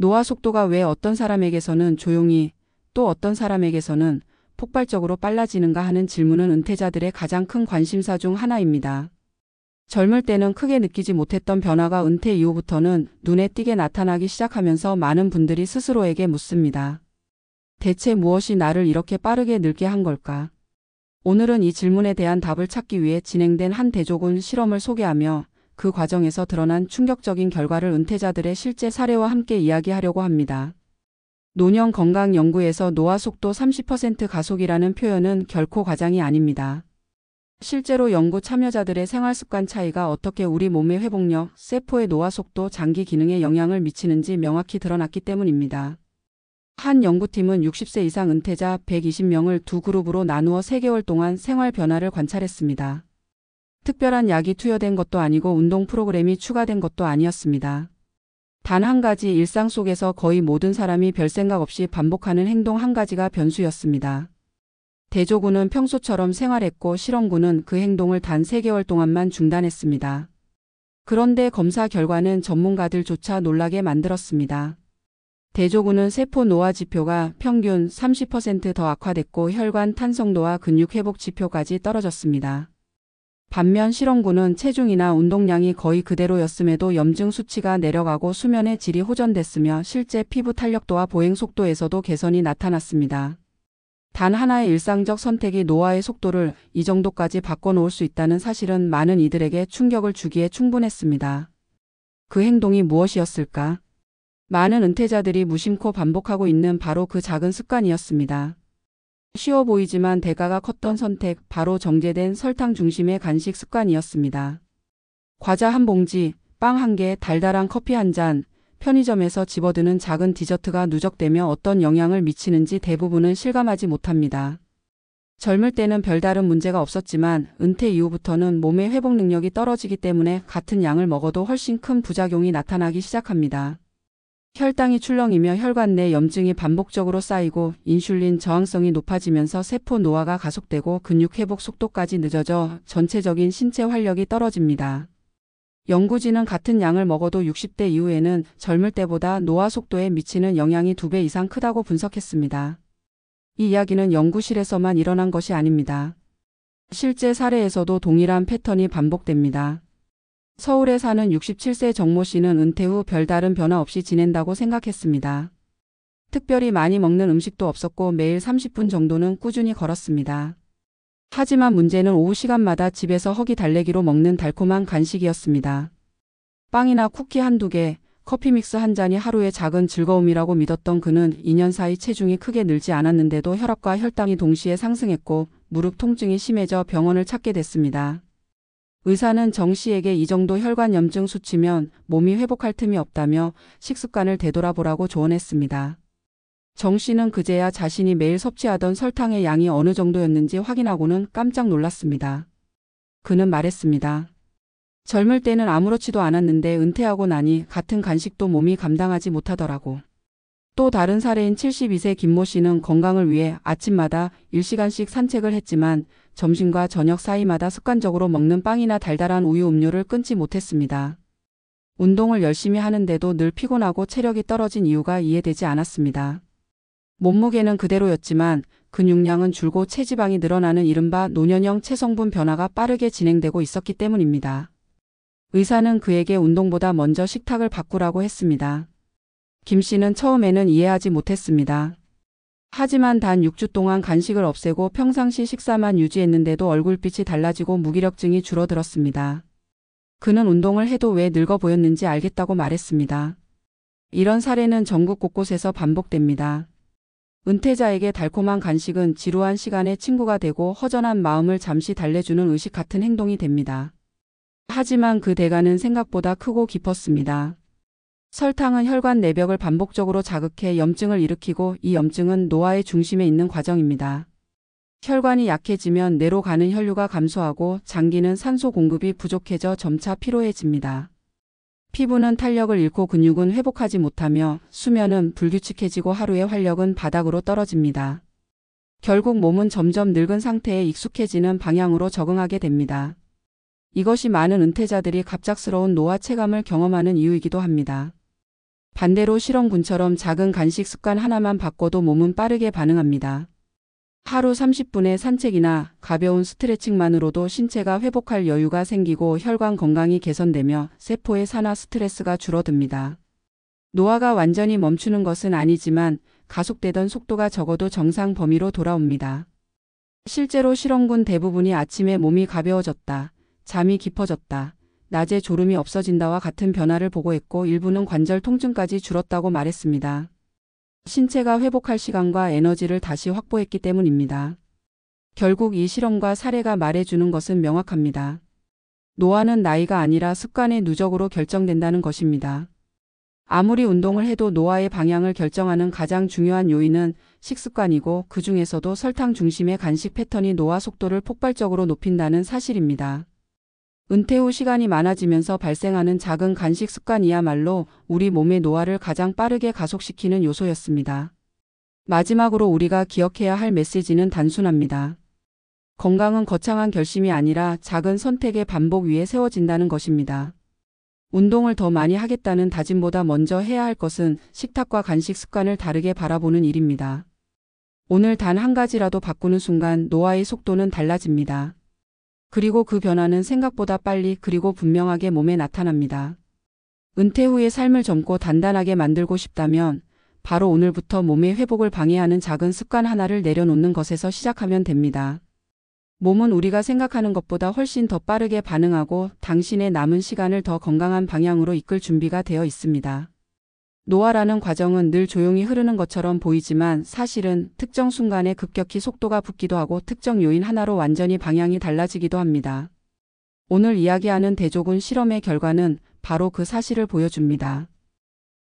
노화 속도가 왜 어떤 사람에게서는 조용히 또 어떤 사람에게서는 폭발적으로 빨라지는가 하는 질문은 은퇴자들의 가장 큰 관심사 중 하나입니다. 젊을 때는 크게 느끼지 못했던 변화가 은퇴 이후부터는 눈에 띄게 나타나기 시작하면서 많은 분들이 스스로에게 묻습니다. 대체 무엇이 나를 이렇게 빠르게 늙게 한 걸까? 오늘은 이 질문에 대한 답을 찾기 위해 진행된 한 대조군 실험을 소개하며 그 과정에서 드러난 충격적인 결과를 은퇴자들의 실제 사례와 함께 이야기하려고 합니다. 노년건강연구에서 노화 속도 30% 가속이라는 표현은 결코 과장이 아닙니다. 실제로 연구 참여자들의 생활습관 차이가 어떻게 우리 몸의 회복력, 세포의 노화 속도, 장기 기능에 영향을 미치는지 명확히 드러났기 때문입니다. 한 연구팀은 60세 이상 은퇴자 120명을 두 그룹으로 나누어 3개월 동안 생활 변화를 관찰했습니다. 특별한 약이 투여된 것도 아니고 운동 프로그램이 추가된 것도 아니었습니다. 단 한 가지, 일상 속에서 거의 모든 사람이 별 생각 없이 반복하는 행동 한 가지가 변수였습니다. 대조군은 평소처럼 생활했고 실험군은 그 행동을 단 3개월 동안만 중단했습니다. 그런데 검사 결과는 전문가들조차 놀라게 만들었습니다. 대조군은 세포 노화 지표가 평균 30% 더 악화됐고 혈관 탄성도와 근육 회복 지표까지 떨어졌습니다. 반면 실험군은 체중이나 운동량이 거의 그대로였음에도 염증 수치가 내려가고 수면의 질이 호전됐으며 실제 피부 탄력도와 보행 속도에서도 개선이 나타났습니다. 단 하나의 일상적 선택이 노화의 속도를 이 정도까지 바꿔놓을 수 있다는 사실은 많은 이들에게 충격을 주기에 충분했습니다. 그 행동이 무엇이었을까? 많은 은퇴자들이 무심코 반복하고 있는 바로 그 작은 습관이었습니다. 쉬워 보이지만 대가가 컸던 선택, 바로 정제된 설탕 중심의 간식 습관이었습니다. 과자 한 봉지, 빵 한 개, 달달한 커피 한 잔, 편의점에서 집어드는 작은 디저트가 누적되며 어떤 영향을 미치는지 대부분은 실감하지 못합니다. 젊을 때는 별다른 문제가 없었지만 은퇴 이후부터는 몸의 회복 능력이 떨어지기 때문에 같은 양을 먹어도 훨씬 큰 부작용이 나타나기 시작합니다. 혈당이 출렁이며 혈관 내 염증이 반복적으로 쌓이고 인슐린 저항성이 높아지면서 세포 노화가 가속되고 근육 회복 속도까지 늦어져 전체적인 신체 활력이 떨어집니다. 연구진은 같은 양을 먹어도 60대 이후에는 젊을 때보다 노화 속도에 미치는 영향이 2배 이상 크다고 분석했습니다. 이 이야기는 연구실에서만 일어난 것이 아닙니다. 실제 사례에서도 동일한 패턴이 반복됩니다. 서울에 사는 67세 정모 씨는 은퇴 후 별다른 변화 없이 지낸다고 생각했습니다. 특별히 많이 먹는 음식도 없었고 매일 30분 정도는 꾸준히 걸었습니다. 하지만 문제는 오후 시간마다 집에서 허기 달래기로 먹는 달콤한 간식이었습니다. 빵이나 쿠키 한두 개, 커피 믹스 한 잔이 하루의 작은 즐거움이라고 믿었던 그는 2년 사이 체중이 크게 늘지 않았는데도 혈압과 혈당이 동시에 상승했고 무릎 통증이 심해져 병원을 찾게 됐습니다. 의사는 정 씨에게 이 정도 혈관 염증 수치면 몸이 회복할 틈이 없다며 식습관을 되돌아보라고 조언했습니다. 정 씨는 그제야 자신이 매일 섭취하던 설탕의 양이 어느 정도였는지 확인하고는 깜짝 놀랐습니다. 그는 말했습니다. 젊을 때는 아무렇지도 않았는데 은퇴하고 나니 같은 간식도 몸이 감당하지 못하더라고. 또 다른 사례인 72세 김모 씨는 건강을 위해 아침마다 1시간씩 산책을 했지만 점심과 저녁 사이마다 습관적으로 먹는 빵이나 달달한 우유 음료를 끊지 못했습니다. 운동을 열심히 하는데도 늘 피곤하고 체력이 떨어진 이유가 이해되지 않았습니다. 몸무게는 그대로였지만 근육량은 줄고 체지방이 늘어나는 이른바 노년형 체성분 변화가 빠르게 진행되고 있었기 때문입니다. 의사는 그에게 운동보다 먼저 식탁을 바꾸라고 했습니다. 김 씨는 처음에는 이해하지 못했습니다. 하지만 단 6주 동안 간식을 없애고 평상시 식사만 유지했는데도 얼굴빛이 달라지고 무기력증이 줄어들었습니다. 그는 운동을 해도 왜 늙어 보였는지 알겠다고 말했습니다. 이런 사례는 전국 곳곳에서 반복됩니다. 은퇴자에게 달콤한 간식은 지루한 시간에 친구가 되고 허전한 마음을 잠시 달래주는 의식 같은 행동이 됩니다. 하지만 그 대가는 생각보다 크고 깊었습니다. 설탕은 혈관 내벽을 반복적으로 자극해 염증을 일으키고 이 염증은 노화의 중심에 있는 과정입니다. 혈관이 약해지면 뇌로 가는 혈류가 감소하고 장기는 산소 공급이 부족해져 점차 피로해집니다. 피부는 탄력을 잃고 근육은 회복하지 못하며 수면은 불규칙해지고 하루의 활력은 바닥으로 떨어집니다. 결국 몸은 점점 늙은 상태에 익숙해지는 방향으로 적응하게 됩니다. 이것이 많은 은퇴자들이 갑작스러운 노화 체감을 경험하는 이유이기도 합니다. 반대로 실험군처럼 작은 간식 습관 하나만 바꿔도 몸은 빠르게 반응합니다. 하루 30분의 산책이나 가벼운 스트레칭만으로도 신체가 회복할 여유가 생기고 혈관 건강이 개선되며 세포의 산화 스트레스가 줄어듭니다. 노화가 완전히 멈추는 것은 아니지만 가속되던 속도가 적어도 정상 범위로 돌아옵니다. 실제로 실험군 대부분이 아침에 몸이 가벼워졌다, 잠이 깊어졌다, 낮에 졸음이 없어진다와 같은 변화를 보고했고 일부는 관절 통증까지 줄었다고 말했습니다. 신체가 회복할 시간과 에너지를 다시 확보했기 때문입니다. 결국 이 실험과 사례가 말해주는 것은 명확합니다. 노화는 나이가 아니라 습관의 누적으로 결정된다는 것입니다. 아무리 운동을 해도 노화의 방향을 결정하는 가장 중요한 요인은 식습관이고 그 중에서도 설탕 중심의 간식 패턴이 노화 속도를 폭발적으로 높인다는 사실입니다. 은퇴 후 시간이 많아지면서 발생하는 작은 간식 습관이야말로 우리 몸의 노화를 가장 빠르게 가속시키는 요소였습니다. 마지막으로 우리가 기억해야 할 메시지는 단순합니다. 건강은 거창한 결심이 아니라 작은 선택의 반복 위에 세워진다는 것입니다. 운동을 더 많이 하겠다는 다짐보다 먼저 해야 할 것은 식탁과 간식 습관을 다르게 바라보는 일입니다. 오늘 단 한 가지라도 바꾸는 순간 노화의 속도는 달라집니다. 그리고 그 변화는 생각보다 빨리 그리고 분명하게 몸에 나타납니다. 은퇴 후의 삶을 젊고 단단하게 만들고 싶다면 바로 오늘부터 몸의 회복을 방해하는 작은 습관 하나를 내려놓는 것에서 시작하면 됩니다. 몸은 우리가 생각하는 것보다 훨씬 더 빠르게 반응하고 당신의 남은 시간을 더 건강한 방향으로 이끌 준비가 되어 있습니다. 노화라는 과정은 늘 조용히 흐르는 것처럼 보이지만 사실은 특정 순간에 급격히 속도가 붙기도 하고 특정 요인 하나로 완전히 방향이 달라지기도 합니다. 오늘 이야기하는 대조군 실험의 결과는 바로 그 사실을 보여줍니다.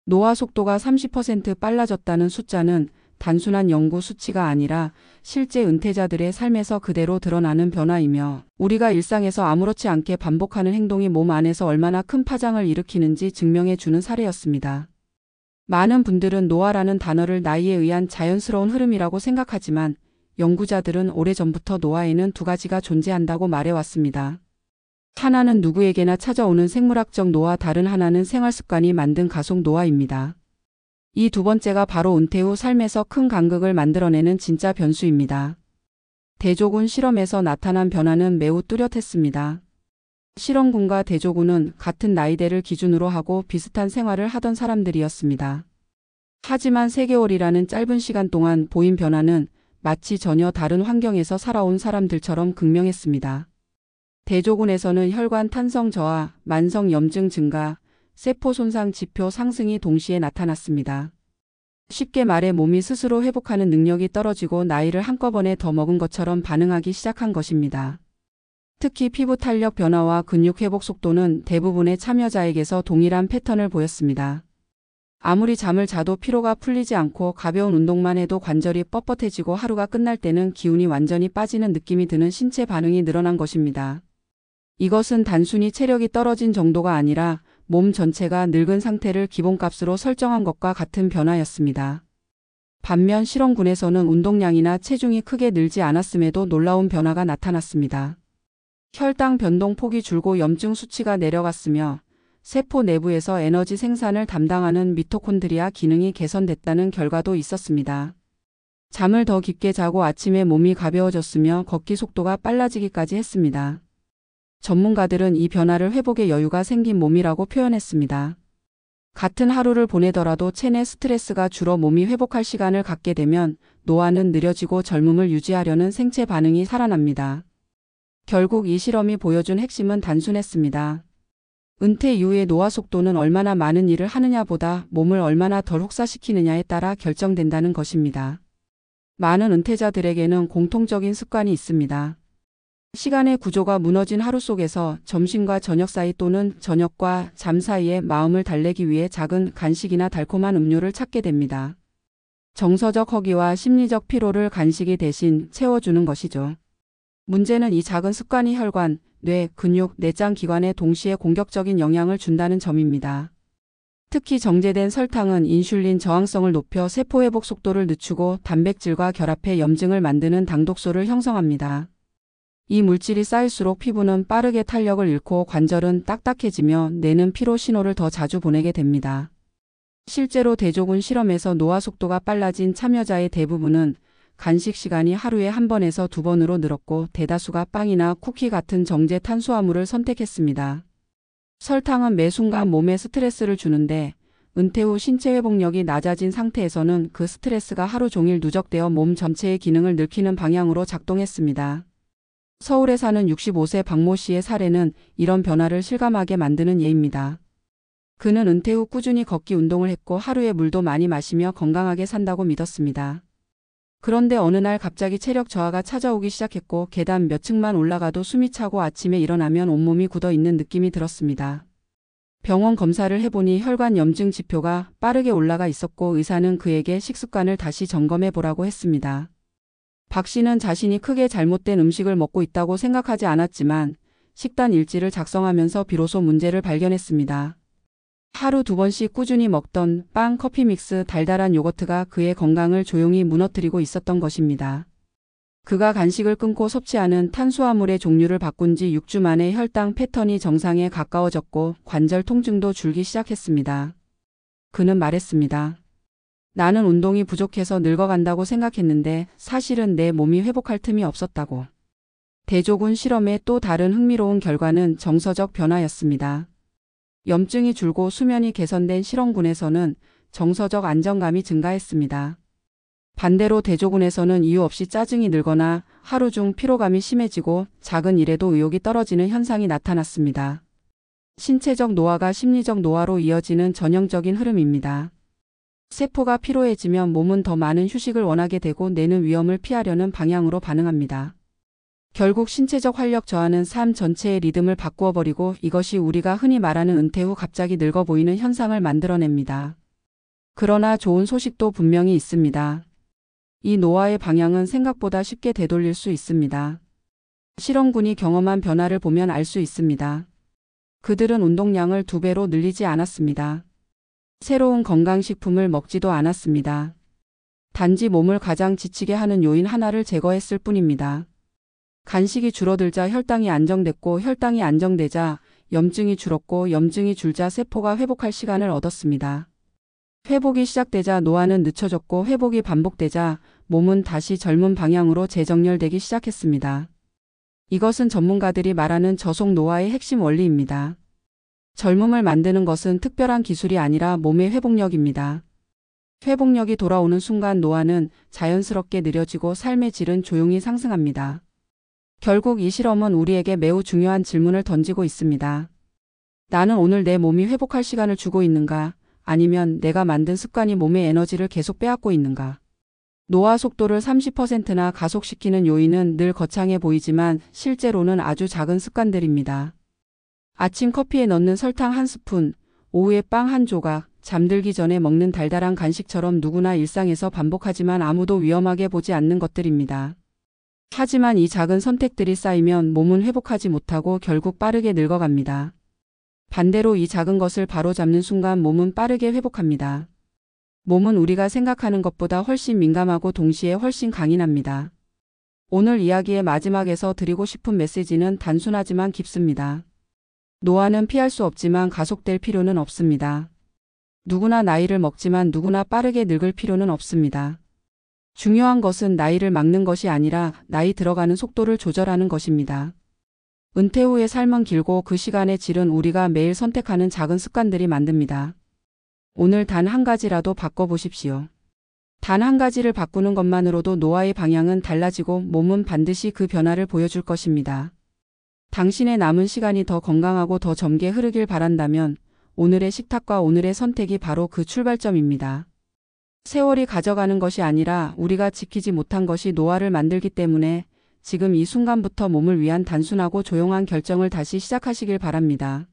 노화 속도가 30% 빨라졌다는 숫자는 단순한 연구 수치가 아니라 실제 은퇴자들의 삶에서 그대로 드러나는 변화이며 우리가 일상에서 아무렇지 않게 반복하는 행동이 몸 안에서 얼마나 큰 파장을 일으키는지 증명해 주는 사례였습니다. 많은 분들은 노화라는 단어를 나이에 의한 자연스러운 흐름이라고 생각하지만 연구자들은 오래전부터 노화에는 두 가지가 존재한다고 말해왔습니다. 하나는 누구에게나 찾아오는 생물학적 노화, 다른 하나는 생활습관이 만든 가속 노화입니다. 이 두 번째가 바로 은퇴 후 삶에서 큰 간극을 만들어내는 진짜 변수입니다. 대조군 실험에서 나타난 변화는 매우 뚜렷했습니다. 실험군과 대조군은 같은 나이대를 기준으로 하고 비슷한 생활을 하던 사람들이었습니다. 하지만 3개월이라는 짧은 시간 동안 보인 변화는 마치 전혀 다른 환경에서 살아온 사람들처럼 극명했습니다. 대조군에서는 혈관 탄성 저하, 만성 염증 증가, 세포 손상 지표 상승이 동시에 나타났습니다. 쉽게 말해 몸이 스스로 회복하는 능력이 떨어지고 나이를 한꺼번에 더 먹은 것처럼 반응하기 시작한 것입니다. 특히 피부 탄력 변화와 근육 회복 속도는 대부분의 참여자에게서 동일한 패턴을 보였습니다. 아무리 잠을 자도 피로가 풀리지 않고 가벼운 운동만 해도 관절이 뻣뻣해지고 하루가 끝날 때는 기운이 완전히 빠지는 느낌이 드는 신체 반응이 늘어난 것입니다. 이것은 단순히 체력이 떨어진 정도가 아니라 몸 전체가 늙은 상태를 기본값으로 설정한 것과 같은 변화였습니다. 반면 실험군에서는 운동량이나 체중이 크게 늘지 않았음에도 놀라운 변화가 나타났습니다. 혈당 변동 폭이 줄고 염증 수치가 내려갔으며 세포 내부에서 에너지 생산을 담당하는 미토콘드리아 기능이 개선됐다는 결과도 있었습니다. 잠을 더 깊게 자고 아침에 몸이 가벼워졌으며 걷기 속도가 빨라지기까지 했습니다. 전문가들은 이 변화를 회복의 여유가 생긴 몸이라고 표현했습니다. 같은 하루를 보내더라도 체내 스트레스가 줄어 몸이 회복할 시간을 갖게 되면 노화는 느려지고 젊음을 유지하려는 생체 반응이 살아납니다. 결국 이 실험이 보여준 핵심은 단순했습니다. 은퇴 이후의 노화 속도는 얼마나 많은 일을 하느냐보다 몸을 얼마나 덜 혹사시키느냐에 따라 결정된다는 것입니다. 많은 은퇴자들에게는 공통적인 습관이 있습니다. 시간의 구조가 무너진 하루 속에서 점심과 저녁 사이 또는 저녁과 잠 사이에 마음을 달래기 위해 작은 간식이나 달콤한 음료를 찾게 됩니다. 정서적 허기와 심리적 피로를 간식이 대신 채워주는 것이죠. 문제는 이 작은 습관이 혈관, 뇌, 근육, 내장 기관에 동시에 공격적인 영향을 준다는 점입니다. 특히 정제된 설탕은 인슐린 저항성을 높여 세포 회복 속도를 늦추고 단백질과 결합해 염증을 만드는 당독소를 형성합니다. 이 물질이 쌓일수록 피부는 빠르게 탄력을 잃고 관절은 딱딱해지며 뇌는 피로 신호를 더 자주 보내게 됩니다. 실제로 대조군 실험에서 노화 속도가 빨라진 참여자의 대부분은 간식 시간이 하루에 1번에서 2번으로 늘었고 대다수가 빵이나 쿠키 같은 정제 탄수화물을 선택했습니다. 설탕은 매 순간 몸에 스트레스를 주는데 은퇴 후 신체 회복력이 낮아진 상태에서는 그 스트레스가 하루 종일 누적되어 몸 전체의 기능을 늙히는 방향으로 작동했습니다. 서울에 사는 65세 박모 씨의 사례는 이런 변화를 실감하게 만드는 예입니다. 그는 은퇴 후 꾸준히 걷기 운동을 했고 하루에 물도 많이 마시며 건강하게 산다고 믿었습니다. 그런데 어느 날 갑자기 체력 저하가 찾아오기 시작했고 계단 몇 층만 올라가도 숨이 차고 아침에 일어나면 온몸이 굳어 있는 느낌이 들었습니다. 병원 검사를 해보니 혈관 염증 지표가 빠르게 올라가 있었고 의사는 그에게 식습관을 다시 점검해 보라고 했습니다. 박 씨는 자신이 크게 잘못된 음식을 먹고 있다고 생각하지 않았지만 식단 일지를 작성하면서 비로소 문제를 발견했습니다. 하루 2번씩 꾸준히 먹던 빵, 커피 믹스, 달달한 요거트가 그의 건강을 조용히 무너뜨리고 있었던 것입니다. 그가 간식을 끊고 섭취하는 탄수화물의 종류를 바꾼 지 6주 만에 혈당 패턴이 정상에 가까워졌고 관절 통증도 줄기 시작했습니다. 그는 말했습니다. 나는 운동이 부족해서 늙어간다고 생각했는데 사실은 내 몸이 회복할 틈이 없었다고. 대조군 실험의 또 다른 흥미로운 결과는 정서적 변화였습니다. 염증이 줄고 수면이 개선된 실험군에서는 정서적 안정감이 증가했습니다. 반대로 대조군에서는 이유 없이 짜증이 늘거나 하루 중 피로감이 심해지고 작은 일에도 의욕이 떨어지는 현상이 나타났습니다. 신체적 노화가 심리적 노화로 이어지는 전형적인 흐름입니다. 세포가 피로해지면 몸은 더 많은 휴식을 원하게 되고 뇌는 위험을 피하려는 방향으로 반응합니다. 결국 신체적 활력 저하는 삶 전체의 리듬을 바꾸어 버리고 이것이 우리가 흔히 말하는 은퇴 후 갑자기 늙어 보이는 현상을 만들어냅니다. 그러나 좋은 소식도 분명히 있습니다. 이 노화의 방향은 생각보다 쉽게 되돌릴 수 있습니다. 실험군이 경험한 변화를 보면 알 수 있습니다. 그들은 운동량을 2배로 늘리지 않았습니다. 새로운 건강식품을 먹지도 않았습니다. 단지 몸을 가장 지치게 하는 요인 하나를 제거했을 뿐입니다. 간식이 줄어들자 혈당이 안정됐고 혈당이 안정되자 염증이 줄었고 염증이 줄자 세포가 회복할 시간을 얻었습니다. 회복이 시작되자 노화는 늦춰졌고 회복이 반복되자 몸은 다시 젊은 방향으로 재정렬되기 시작했습니다. 이것은 전문가들이 말하는 저속 노화의 핵심 원리입니다. 젊음을 만드는 것은 특별한 기술이 아니라 몸의 회복력입니다. 회복력이 돌아오는 순간 노화는 자연스럽게 느려지고 삶의 질은 조용히 상승합니다. 결국 이 실험은 우리에게 매우 중요한 질문을 던지고 있습니다. 나는 오늘 내 몸이 회복할 시간을 주고 있는가? 아니면 내가 만든 습관이 몸의 에너지를 계속 빼앗고 있는가? 노화 속도를 30%나 가속시키는 요인은 늘 거창해 보이지만 실제로는 아주 작은 습관들입니다. 아침 커피에 넣는 설탕 1스푼, 오후에 빵 1조각, 잠들기 전에 먹는 달달한 간식처럼 누구나 일상에서 반복하지만 아무도 위험하게 보지 않는 것들입니다. 하지만 이 작은 선택들이 쌓이면 몸은 회복하지 못하고 결국 빠르게 늙어갑니다. 반대로 이 작은 것을 바로잡는 순간 몸은 빠르게 회복합니다. 몸은 우리가 생각하는 것보다 훨씬 민감하고 동시에 훨씬 강인합니다. 오늘 이야기의 마지막에서 드리고 싶은 메시지는 단순하지만 깊습니다. 노화는 피할 수 없지만 가속될 필요는 없습니다. 누구나 나이를 먹지만 누구나 빠르게 늙을 필요는 없습니다. 중요한 것은 나이를 막는 것이 아니라 나이 들어가는 속도를 조절하는 것입니다. 은퇴 후의 삶은 길고 그 시간의 질은 우리가 매일 선택하는 작은 습관들이 만듭니다. 오늘 단 한 가지라도 바꿔보십시오. 단 한 가지를 바꾸는 것만으로도 노화의 방향은 달라지고 몸은 반드시 그 변화를 보여줄 것입니다. 당신의 남은 시간이 더 건강하고 더 젊게 흐르길 바란다면 오늘의 식탁과 오늘의 선택이 바로 그 출발점입니다. 세월이 가져가는 것이 아니라 우리가 지키지 못한 것이 노화를 만들기 때문에 지금 이 순간부터 몸을 위한 단순하고 조용한 결정을 다시 시작하시길 바랍니다.